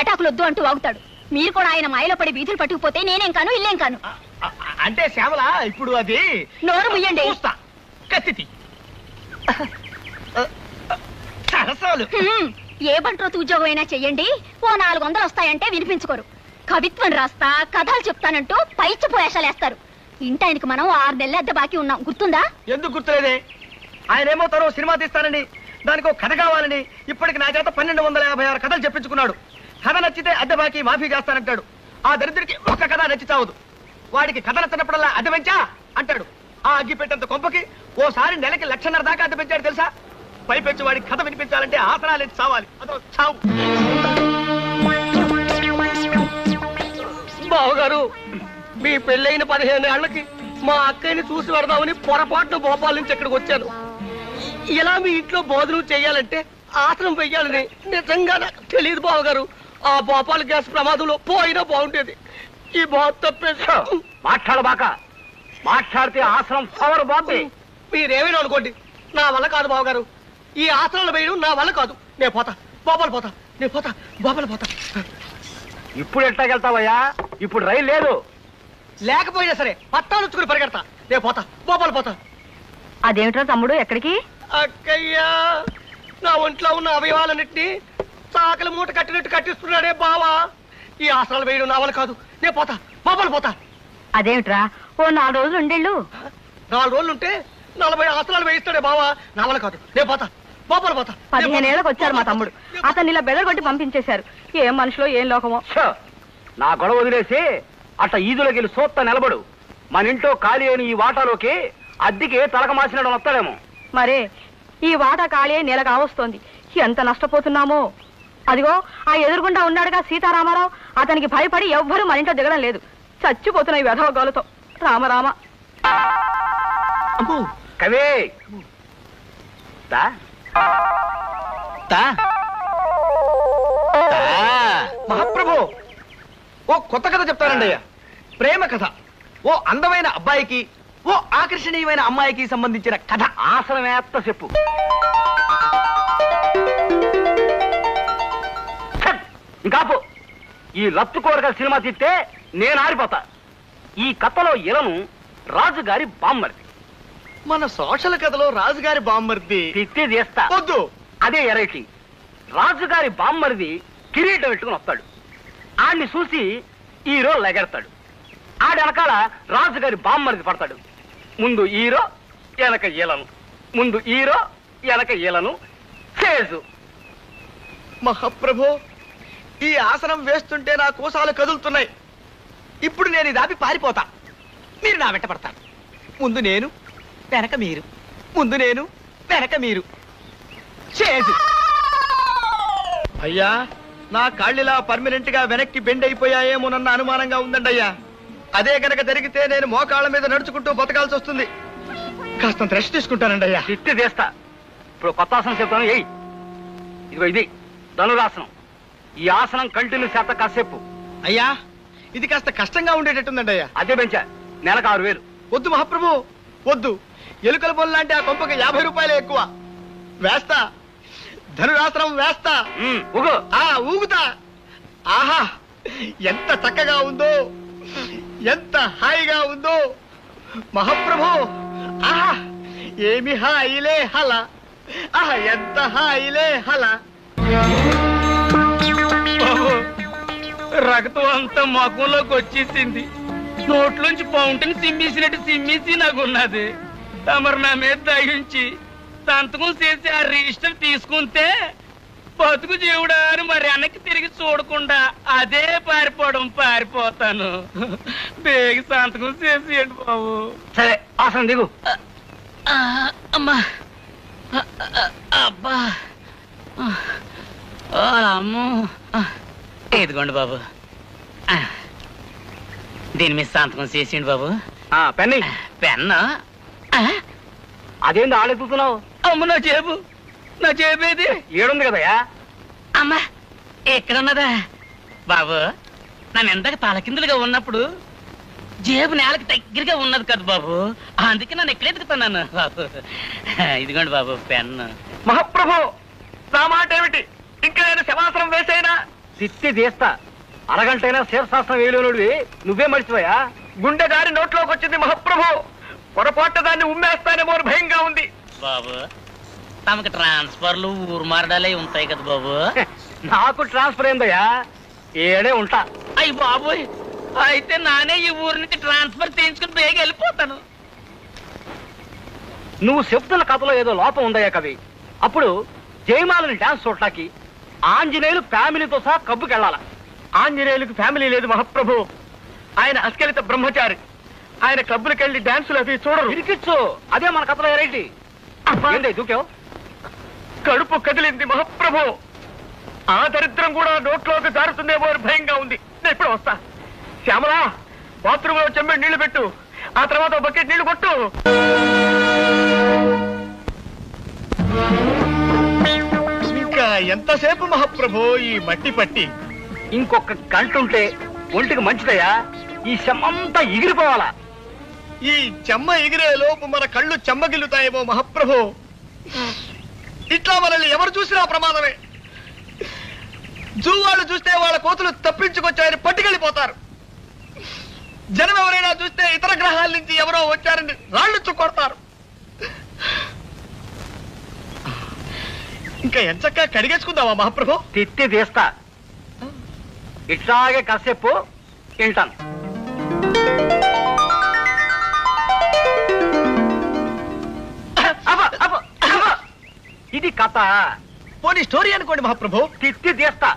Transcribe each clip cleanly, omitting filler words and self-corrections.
పెటాకులు వద్దు అంటూ వాగుతాడు. మీరు కూడా ఆయన మాయలో పడి వీధులు పట్టుకుపోతే నేనేం కాను ఇల్లేం కాను. అంటే శ్యామల ఇప్పుడు అది నోరు ముయ్యండి. కత్తి సరసాలు. ఏ బంట్రోతు ఉద్యోగం అయినా చెయ్యండి, ఓ 400 వస్తాయంటే వినిపించుకోరు. కవిత్వం రాస్తా, కథలు చెప్తానంటూ పైచి పోయేషాలేస్తారు. ఇంటాయనకి మనం 6 నెలల అద్దె బాకీ ఉన్నాం, గుర్తుందా? ఎందుకు గుర్తులేదే? ఆయనేమో తను సినిమా తీస్తానండి, దానికి ఒక కథ కావాలని ఇప్పటికి నా చేత 1256 కథలు చెప్పించుకున్నాడు. కథ నచ్చితే అద్దె బాకీ మాఫీ చేస్తానంటాడు. ఆ దరిద్రుడికి ఒక్క కథ నచ్చి చావదు. వాడికి కథ నచ్చినప్పుడల్లా అద్దె పెంచా అంటాడు. ఆ అగ్గి పెట్టేంత కొంపకి ఓసారి నెలకి 1,50,000 దాకా అద్దె పెంచాడు తెలుసా? పైపెచ్చి వాడికి కథ వినిపించాలంటే ఆసనాలు ఎత్తి చావాలి. అదో చావు. బావగారు, మీ పెళ్ళైన 15 ఏళ్లకి మా అక్కయ్యని చూసి పెడదామని పొరపాటున భోపాల్ నుంచి ఇక్కడికి వచ్చాను. ఇలా మీ ఇంట్లో భోజనం చెయ్యాలంటే ఆసనం వెయ్యాలని నిజంగా నాకు తెలియదు బావగారు. ఆ భోపాల్ గ్యాస్ ప్రమాదంలో పోయినా బాగుండేది. ఈ బాధ తప్పేసా. మాట్లాడబాక, మాట్లాడితే ఆసనం పవర్ బాబు. మీరేమైనా అనుకోండి, నా వల్ల కాదు బావగారు. ఈ ఆసనాలు వేయడం నా వల్ల కాదు. నేను పోతా, భోపాల్ పోతా, నేను పోతా, భోపాల్ పోతా. ఇప్పుడు ఎట్లాగెళ్తావయ్యా? ఇప్పుడు రైలు లేదు. లేకపోయినా సరే పట్టాలుచ్చుకుని పరిగెడతా. నేను పోతా, భోపాల్ పోతా. అదేమిట్రా తమ్ముడు, ఎక్కడికి? అక్కయ్యా, నా ఒంట్లో ఉన్న అవయవాలన్నింటినీ చాకలి మూట కట్టినట్టు కట్టిస్తున్నాడే బావా. ఈ ఆసనాలు వేయడం నా వల్ల కాదు. నేను పోతా, భోపాల్ పోతా. అదేమిట్రా, ఓ 4 రోజులు ఉండేళ్ళు. 4 రోజులుంటే 40 ఆసనాలు వేయిస్తాడే బావా. నా వల్ల కాదు. నేను పోతా, భోపాల్ పోతా. 15 ఏళ్ళకి వచ్చారు మా తమ్ముడు, అతన్ని ఇలా బెదరగొట్టి పంపించేశారు. ఏం మనుషులో ఏం లోకమో. నా గొడవ వదిలేసి అట్లా ఈదులోకి వెళ్ళి సోత్త నిలబడు. మన ఇంట్లో ఖాళీ అయిన ఈ వాటాలోకి అద్దెకి తలక మాసినడం వస్తాడేమో. మరే ఈ వాటా ఖాళీ నెల కావస్తోంది. ఎంత నష్టపోతున్నామో. అదిగో ఆ ఎదురుగుండా ఉన్నాడుగా సీతారామారావు, అతనికి భయపడి ఎవ్వరూ మన ఇంట్లో దిగడం లేదు. చచ్చిపోతున్నాయి వెధవగాలతో. రామరామ. కవే మహాప్రభు, ఓ కొత్త కథ చెప్తానండి అయ్యా. ప్రేమ కథ. ఓ అందమైన అబ్బాయికి, ఓ ఆకర్షణీయమైన అమ్మాయికి సంబంధించిన కథ. ఆసనమేత్త చెప్పు. ఇంకాపు. ఈ లత్తు కోరగల సినిమా తీస్తే నేను ఆరిపోతా. ఈ కథలో ఇలను రాజుగారి బామ్మర్ది. మన సోషల్ కథలో రాజుగారి బామ్మర్ది తిత్తి చేస్తా. వద్దు, అదే ఎరైటీ. రాజుగారి బామ్మర్ది కిరీటం పెట్టుకుని వస్తాడు. ఆడిని చూసి హీరో లెగెడతాడు. ఆడి వెనకాల రాజుగారి బామ్మర్ది పడతాడు. ముందు హీరో, వెనక ఈలను. ముందు హీరో, వెనక ఈలను. చేజు. మహాప్రభు, ఈ ఆసనం వేస్తుంటే నా కోసాలు కదులుతున్నాయి. ఇప్పుడు నేను ఇది ఆపి పారిపోతా. మీరు నా వెంట పడతారు. ముందు నేను, వెనక మీరు. ముందు నేను, వెనక మీరు. చేజు. అయ్యా, నా కాళ్ళిలా పర్మనెంట్ గా వెనక్కి బెండ్ అయిపోయాయేమోనన్న అనుమానంగా ఉందండి అయ్యా. అదే కనుక జరిగితే నేను మోకాళ్ళ మీద నడుచుకుంటూ బతకాల్సి వస్తుంది. కాస్త రెస్ట్ తీసుకుంటానండి అయ్యా. తిట్టి చేస్తా. ఇప్పుడు కొత్త ఆసనం చెప్తాను. ఏయ్, ఇదిగో ఇది ధనురాసనం. ఈ ఆసనం కంటిన్యూ చేత కాసేపు. అయ్యా, ఇది కాస్త కష్టంగా ఉండేటట్టుందండి అయ్యా. అదే పెంచా. నెలకు 6,000. వద్దు మహాప్రభు, వద్దు. ఎలుకల బొల్ లాంటి ఆ కొంపకి 50 రూపాయలే ఎక్కువ. వేస్తా, ధనురాసనం వేస్తా. ఊగుతా. ఆహా, ఎంత చక్కగా ఉందో, ఎంత హాయిగా ఉందో మహాప్రభు. ఆహా, ఏమి హాయిలే హల. ఆహా, ఎంత హాయిలే హల. రక్తం అంతా మకంలోకి వచ్చేసింది. నోట్లోంచి ఫౌంటైన్ సిమ్మేసినట్టు సిమ్మేసి నాకున్నది. తమరు నా మీద దయించి సంతకం చేసి ఆ రిజిస్టర్ తీసుకుంటే బతుకు జీవుడా అని మరి వెనక్కి తిరిగి చూడకుండా అదే పారిపోతాను. బేగి సంతకం చేసేయండి బాబు. సరే, ఆసనం దిగు. అమ్మా, అబ్బా, అమ్మో. ఇదిగోండి బాబు, దీని మీద సంతకం చేసేయండి బాబు. పెన్ను. పెన్ను అదేంటి ఆలోచిస్తున్నావు? అమ్మ, నా జేబేది ఏడుంది కదయా. అమ్మా, ఎక్కడున్నదా బాబు? నన్ను ఎందాక తలకిందులుగా ఉన్నప్పుడు జేబు నేలకి దగ్గరగా ఉన్నది కదా బాబు, అందుకే నన్ను ఎక్కడెత్తుకుతున్నాను బాబు. ఇదిగోండి బాబు పెన్ను. మహాప్రభు, నా మాట ఏమిటి? ఇంకా నేను శవాసనం వేసేనా? తిత్తి తీస్తా. అరగంటైనా శీర్షాస్త్రం వేయలేనుడివి నువ్వే మర్చిపోయా? గుండె దారి నోట్లోకి వచ్చింది మహాప్రభు. పొరపాటు దాన్ని ఉమ్మేస్తానేమో అని భయంగా ఉంది. బాబు తమకి ట్రాన్స్ఫర్లు ఊరు మారడాలే ఉంటాయి కదా బాబు. నాకు ట్రాన్స్ఫర్ అయిందయ్యా, ఏడే ఉంటా. అయ్యి బాబు, అయితే నానే ఈ ఊరు నుంచి ట్రాన్స్ఫర్ చేయించుకుని బేగ వెళ్ళిపోతాను. నువ్వు చెప్తున్న కథలో ఏదో లోపం ఉందయ్యా కవి. అప్పుడు జయమాలని డాన్స్ చూడటానికి ఆంజనేయులు ఫ్యామిలీతో సహా కబ్బుకెళ్ళాల. ఆంజనేయులకు ఫ్యామిలీ లేదు మహాప్రభు. ఆయన అస్కలిత బ్రహ్మచారి. ఆయన క్లబ్బులకెళ్ళి డాన్సులు అవి చూడరు. ఇరికిచ్చు, అదే మన కథలో వెరైటీ. దూకావు? కడుపు కదిలింది మహాప్రభు. ఆ దరిద్రం కూడా నోట్లోకి జారుతుందేమో అని భయంగా ఉంది. నేను ఇప్పుడు వస్తా. శ్యామలా, బాత్రూమ్ లో చెంబెడు నీళ్లు పెట్టు. ఆ తర్వాత బకెట్ నీళ్లు కొట్టు. ఇంకా ఎంతసేపు మహాప్రభు ఈ మట్టి పట్టి? ఇంకొక గంట ఉంటే ఒంటికి మంచిదయ్యా. ఈ శమంతా ఎగిరిపోవాలా. ఈ చెమ్మ ఎగిరే లోపు మన కళ్ళు చెమ్మగిల్లుతాయేమో మహాప్రభు. ఇట్లా మనల్ని ఎవరు చూసినా ప్రమాదమే. జూ వాళ్ళు చూస్తే వాళ్ళ కోతులు తప్పించుకొచ్చాయని పట్టుకెళ్ళిపోతారు. జనం ఎవరైనా చూస్తే ఇతర గ్రహాల నుంచి ఎవరో వచ్చారని రాళ్ళు చుక్కొడతారు. ఇంకా ఎంచక్కా కడిగేసుకుందామా మహాప్రభు? తిత్తి తీస్తా. ఇట్లాగే కాసేపు వింటాను. ఇది కథ. పోనీ స్టోరీ అనుకోండి మహాప్రభు. తిత్తి తీస్తా.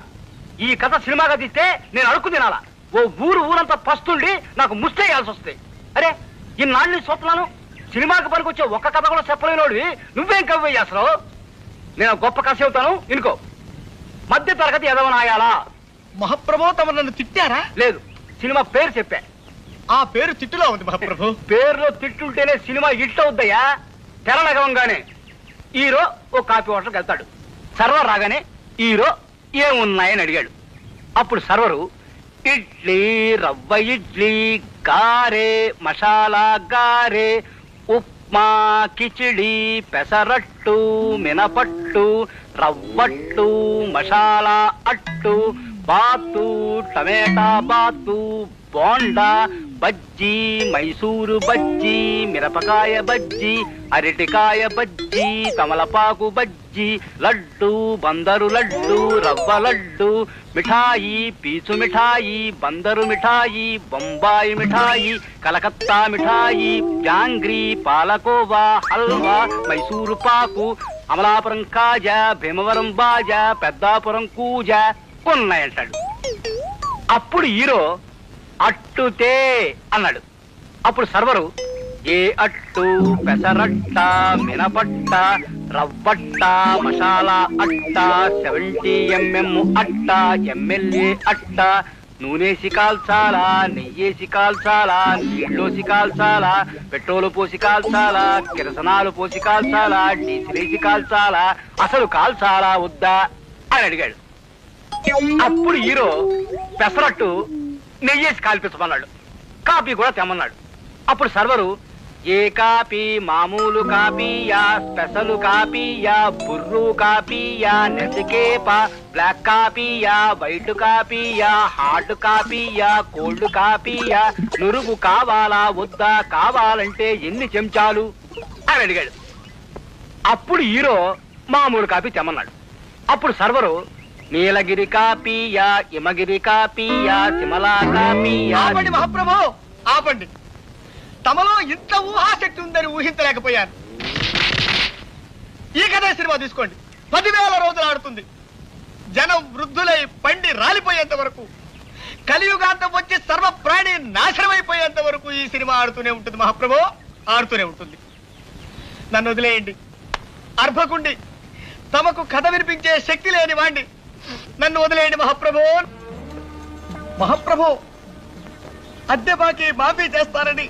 ఈ కథ సినిమాగా తీస్తే నేను అడుక్కు తినాలా. ఓ ఊరంతా పస్తుండి నాకు ముస్తేయాల్సి వస్తుంది. అరే ఇన్నాళ్ళు చూస్తున్నాను, సినిమాకి పనికొచ్చే ఒక్క కథ కూడా చెప్పలేనోడివి నువ్వేం కవ్వే చేస్తావు? నేను గొప్ప కథ చెబుతాను వినుకో. మధ్య తరగతి ఎదవనాయాలా. మహాప్రభు తమ నన్ను తిట్టారా? లేదు, సినిమా పేరు చెప్పా. ఆ పేరు తిట్టులో ఉంది మహాప్రభు. పేరులో తిట్టుంటేనే సినిమా హిట్ అవుద్దయ్యా. తెరలగవంగానే హీరో ఓ కాఫీ హోటల్కి వెళ్తాడు. సర్వర్ రాగానే హీరో ఏమున్నాయని అడిగాడు. అప్పుడు సర్వరు ఇడ్లీ, రవ్వ ఇడ్లీ, గారే, మసాలా గారే, ఉప్మా, కిచిడి, పెసరట్టు, మినపట్టు, రవ్వట్టు, మసాలా అట్టు, బాతు, టమేటా బాతు, బోండా, బజ్జీ, మైసూరు బజ్జీ, మిరపకాయ బజ్జీ, అరటికాయ బజ్జీ, తమలపాకు బజ్జీ, లడ్డు, బందరు లడ్డు, రవ్వ లడ్డు, మిఠాయి, పీచు మిఠాయి, బందరు మిఠాయి, బొంబాయి మిఠాయి, కలకత్తా మిఠాయి, జాంగ్రీ, పాలకోవా, హల్వా, మైసూరు పాకు, అమలాపురం కాజా, భీమవరం బాజా, పెద్దాపురం కూజా ఉన్నాయంటాడు. అప్పుడు హీరో అట్టుతే అన్నాడు. అప్పుడు సర్వరు ఏ అట్టు, పెసరట్ట, మినపట్ట, రవ్వట్ట, మసాలా అట్ట, 70 mm అట్ట, ఎమ్మెల్యే అట్ట, నూనెసి కాల్చాలా, నెయ్యేసి కాల్చాలా, నీళ్ళోసి కాల్చాలా, పెట్రోలు పోసి కాల్చాలా, కిరసనాలు పోసి కాల్చాలా, డీజిలేసి కాల్చాలా, అసలు కాల్చాలా వద్దా అని అడిగాడు. అప్పుడు హీరో పెసరట్టు నెయ్యేసి కాల్పించమన్నాడు. కాపీ కూడా తెమ్మన్నాడు. అప్పుడు సర్వరు ఏ కాపీ, మామూలు కాపీయా, స్పెషల్ కాపీయా, బుర్రు కాపీయా, నెసికేపా, బ్లాక్ కాపీయా, వైట్ కాపీయా, హార్డ్ కాపీయా, కోల్డ్ కాపీయా, నురుగు కావాలా వద్దా, కావాలంటే ఎన్ని చెంచాలు అని అడిగాడు. అప్పుడు హీరో మామూలు కాపీ తెమ్మన్నాడు. అప్పుడు సర్వరు నీలగిరి కాపీయా, హిమగిరి కాపీయా, సిమలా కాపీయా. ఆపండి మహాప్రభు, ఆపండి. తమలో ఇంత ఊహాశక్తి ఉందని ఊహించలేకపోయాను. ఈ కథ సినిమా తీసుకోండి, 10,000 రోజులు ఆడుతుంది. జనం వృద్ధులై పండి రాలిపోయేంత వరకు, కలియుగాంతం వచ్చి సర్వ ప్రాణి నాశనమైపోయేంత వరకు ఈ సినిమా ఆడుతూనే ఉంటుంది మహాప్రభు, ఆడుతూనే ఉంటుంది. నన్ను వదిలేయండి. అర్భకుండి, తమకు కథ వినిపించే శక్తి లేని వాణ్ణి, నన్ను వదిలేయండి మహాప్రభు. మహాప్రభు, అద్దె బాకీ మాఫీ చేస్తారని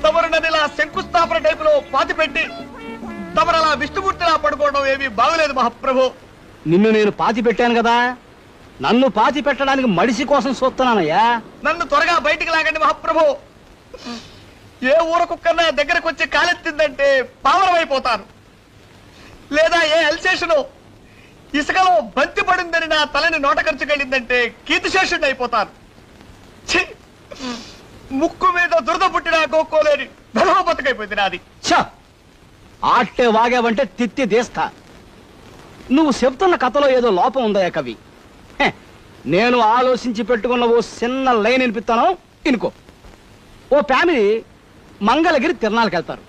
తమరు నదిలా శంకుస్థాపన టైపులో పాతి పెట్టి తమరలా విష్ణుమూర్తిలా పడుకోవడం ఏమీ బాగలేదు మహాప్రభు. నిన్ను నేను పాతి పెట్టాను కదా, నన్ను పాతి పెట్టడానికి మడిసి కోసం చూస్తున్నానయ్యా. నన్ను త్వరగా బయటికి లాగండి మహాప్రభు. ఏ ఊరకుక్కన్నా దగ్గరకు వచ్చి కాలెత్తిందంటే పావనమైపోతాను. లేదా ఏ అల్సేషను ఇసుకలో బంతి పడిందని నా తలని నోట ఖర్చుకెళ్ళిందంటే కీర్తిశేషుడిని అయిపోతాను. ముక్కు మీద దురద పుట్టినా గోక్కోలేని ధర్మ బతుకైపోయింది నాది. ఆట్టే వాగావంటే తిత్తి తీస్తా. నువ్వు చెప్తున్న కథలో ఏదో లోపం ఉందా కవి? నేను ఆలోచించి పెట్టుకున్న ఓ చిన్న లైన్ వినిపిస్తాను, ఇనుకో. ఓ ఫ్యామిలీ మంగళగిరి తిరణాలకు వెళ్తారు.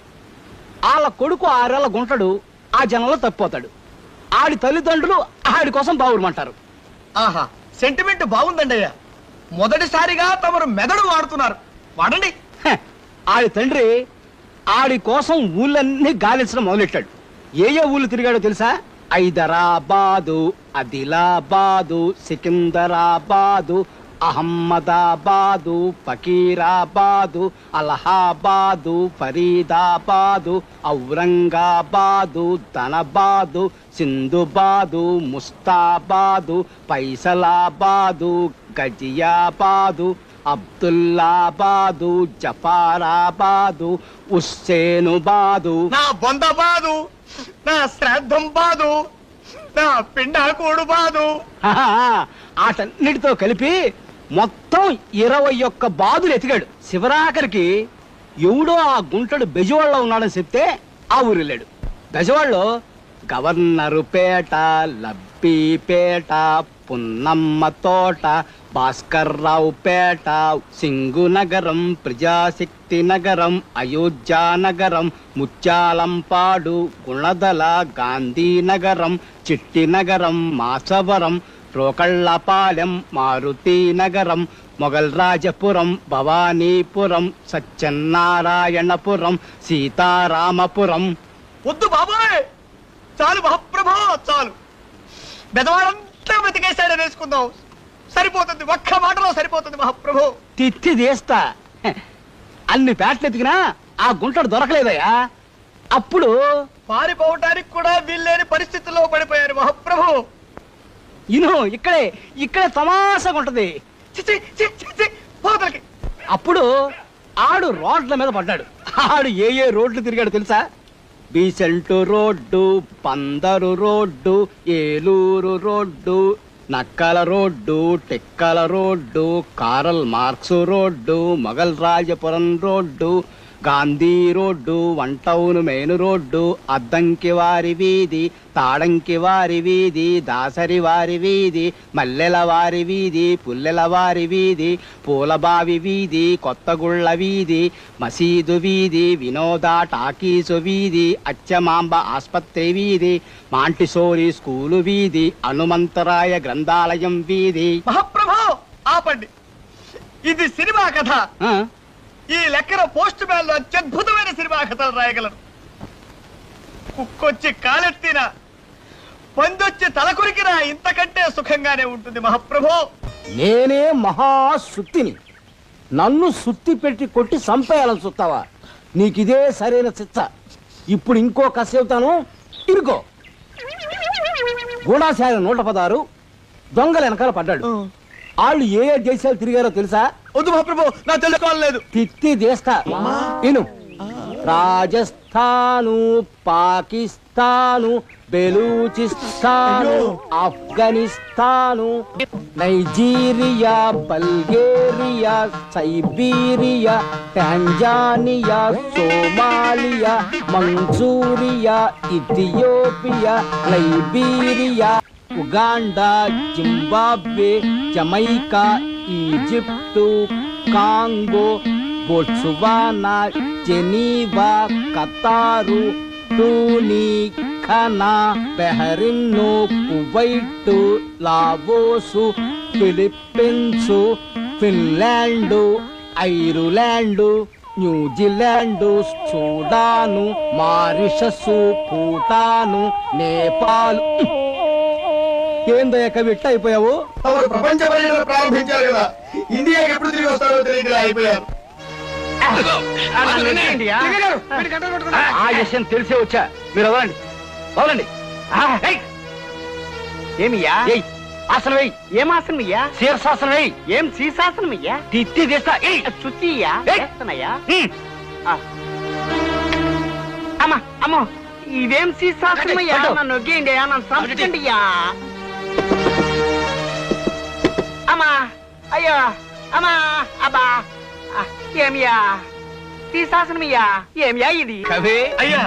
వాళ్ళ కొడుకు 6 ఏళ్ల గుంటడు ఆ జనంలో తప్పిపోతాడు. ఆడి తల్లిదండ్రులు ఆడి కోసం బావురమంటారు. ఆహా, సెంటిమెంట్ బాగుందండి అయ్యా. మొదటిసారిగా తమరు మెదడు వాడుతున్నారు, వాడండి. ఆడి తండ్రి ఆడి కోసం ఊళ్ళన్నీ గాలించడం మొదలెట్టాడు. ఏ ఊళ్ళు తిరిగాడో తెలుసా? హైదరాబాదు, ఆదిలాబాదు, సికింద్రాబాదు, అహ్మదాబాదు, ఫకీరాబాదు, అలహాబాదు, ఫరీదాబాదు, ఔరంగాబాదు, ధనబాదు, సింధుబాదు, ముస్తాబాదు, పైసలాబాదు, గజియాబాదు, అబ్దుల్లాబాదు, జఫారాబాదు, హుస్సేనుబాదు. నా బొందబాదు, నా శ్రాద్ధం బాదు, నా పిండాకోడు బాదు. ఆటన్నిటితో కలిపి మొత్తం 21 బాదులు ఎతికాడు. శివరాఖరికి ఎవడో ఆ గుంటడు బెజవాడలో ఉన్నాడని చెప్తే ఆ ఊరు వెళ్ళాడు. బెజవాడలో గవర్నరు పేట, లబ్బీపేట, పున్నమ్మ తోట, భాస్కర్రావు పేట, సింగునగరం, ప్రజాశక్తి నగరం, అయోధ్యానగరం, ముత్యాలంపాడు, గుణదల, గాంధీనగరం, చిట్టినగరం, మాసవరం, రోకళ్లపాలెం, మారుతీనగరం, మొగల్ రాజపురం, భవానీపురం, సత్యనారాయణపురం, సీతారామపురం. వద్దు బాబాయ్, చాలు మహాప్రభో, చాలు. బెదవాడంతా వెతికేశాడని వేసుకుందాం, సరిపోతుంది. ఒక్క మాటలో సరిపోతుంది మహాప్రభో. తిత్తి తీస్తా. అన్ని పేటలు ఎతికినా ఆ గుంటడు దొరకలేదయ్యా. అప్పుడు పారిపోవటానికి కూడా వీల్లేని పరిస్థితుల్లో పడిపోయారు మహాప్రభు. ఇక్కడే తమాషగా ఉంటది. అప్పుడు ఆడు రోడ్ల మీద పడ్డాడు. ఆడు ఏ రోడ్లు తిరిగాడు తెలుసా? బీసెంటు రోడ్డు, పందరు రోడ్డు, ఏలూరు రోడ్డు, నక్కల రోడ్డు, టెక్కల road, Karl Marx road, Mogal Rajapuram road, Gandhi road, one town main road, Addanki వారి వీధి, తాడంకి వారి వీధి, దాసరి వారి వీధి, మల్లెల వారి వీధి, పుల్లెల వారి వీధి, పూలబావి వీధి, కొత్తగుళ్ళ వీధి, మసీదు వీధి, వినోద టాకీసు వీధి, అచ్చమాంబ ఆస్పత్రి వీధి, మాంటిసోరి స్కూలు వీధి, హనుమంతరాయ గ్రంథాలయం వీధి. మహాప్రభు ఆపండి, ఇది సినిమా కథ. ఈ లెక్కన పోస్ట్ మ్యాన్ లో అత్యద్భుతమైన సినిమా కథలు రాయగలరు. కుక్కొచ్చి కాలెత్తినా, పందొచ్చి తలకురికినా ఇంతకంటే సుఖంగానే ఉంటుంది మహాప్రభు. నేనే మహాసుత్తిని, నన్ను సుత్తి పెట్టి కొట్టి చంపేయాలని చూస్తావా? నీకిదే సరైన శిక్ష. ఇప్పుడు ఇంకో కథ చెబుతాను, ఇరుకో. గూఢాచార్య 116 దొంగల వెనకాల పడ్డాడు. వాళ్ళు ఏ దేశాలు తిరిగారో తెలుసా? వద్దు మహాప్రభు, నా తెలుసుకోలేదు. తిత్తి దేశా ఇను. Rajasthan, Pakistan, Balochistan, Afghanistan, Nigeria, Bulgaria, Siberia, Tanzania, Somalia, Manchuria, Ethiopia, Liberia, Uganda, Zimbabwe, Jamaica, Egypt, Congo, Botswana, Geneva, Qatar, టూనీ, Ghana, Bahrain, Kuwait, Laos, Philippines, Finland, Ireland, New Zealand, Sudan, Mauritius, Bhutan, Nepal. ఏందయ్య కవి ఇట్లా అయిపోయావు? ప్రపంచ పర్యటన ప్రారంభించారు కదా, ఇండియాకి ఎప్పుడు తిరిగి వస్తారో తెలియదు అయిపోయారు. ఆ విషయం తెలిసే వచ్చా. మీరు వదలండి, వదలండి. ఏమియ్యా? ఆసనం వెయ్యి. ఏం ఆసనం అయ్యా? శీర్షాసనం వెయ్యి. ఏం శీర్షాసనం అయ్యా? తిత్తి తీస్తా. చుచ్చియ్యా? అమ్మా అమ్మో, ఇదేం శాస్త్రమయ్యా? నన్ను నొగ్గేయండి, నన్ను సంపండి. అమ్మా, అయ్యో, అమ్మా, అబ్బా, ఏమియా శాసనమయ్యా? ఏమియా ఇది? అయ్యా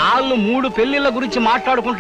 వాళ్ళు 3 పెళ్లిళ్ళ గురించి మాట్లాడుకుంటా